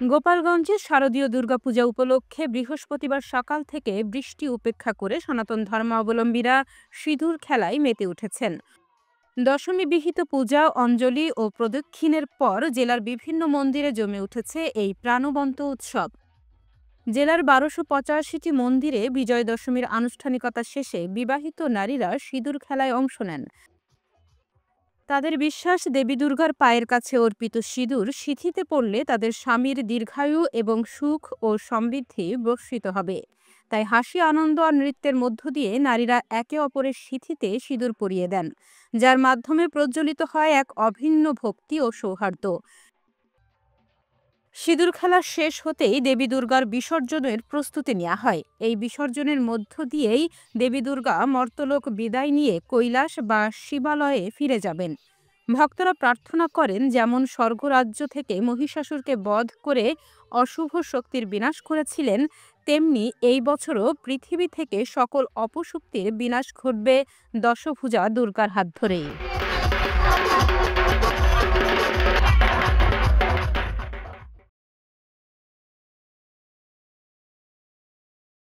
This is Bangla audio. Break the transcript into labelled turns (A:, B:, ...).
A: গোপালগঞ্জে শারদীয় দুর্গাপূজা উপলক্ষে বৃহস্পতিবার সকাল থেকে বৃষ্টি উপেক্ষা করে সনাতন ধর্মাবলম্বীরা সিঁদুর খেলায় মেতে উঠেছেন। দশমী বিহিত পূজা, অঞ্জলি ও প্রদক্ষিণের পর জেলার বিভিন্ন মন্দিরে জমে উঠেছে এই প্রাণবন্ত উৎসব। জেলার ১২৮৫টি মন্দিরে বিজয় দশমীর আনুষ্ঠানিকতা শেষে বিবাহিত নারীরা সিঁদুর খেলায় অংশ নেন। তাদের বিশ্বাস, দেবী দুর্গার পায়ের কাছে অর্পিত সিঁদুর সিঁথিতে পড়লে তাদের স্বামীর দীর্ঘায়ু এবং সুখ ও সমৃদ্ধি বর্ষিত হবে। তাই হাসি, আনন্দ আর নৃত্যের মধ্য দিয়ে নারীরা একে অপরের সিঁথিতে সিঁদুর পরিয়ে দেন, যার মাধ্যমে প্রজ্বলিত হয় এক অভিন্ন ভক্তি ও সৌহার্দ্য। সিঁদুর খেলা শেষ হতেই দেবী দুর্গার বিসর্জনের প্রস্তুতি নেওয়া হয়। এই বিসর্জনের মধ্য দিয়েই দেবী দুর্গা মর্তলোক বিদায় নিয়ে কৈলাস বা শিবালয়ে ফিরে যাবেন। ভক্তরা প্রার্থনা করেন, যেমন স্বর্গরাজ্য থেকে মহিষাসুরকে বধ করে অশুভ শক্তির বিনাশ করেছিলেন, তেমনি এই বছরও পৃথিবী থেকে সকল অপশক্তির বিনাশ ঘটবে দশভুজা দুর্গার হাত ধরেই।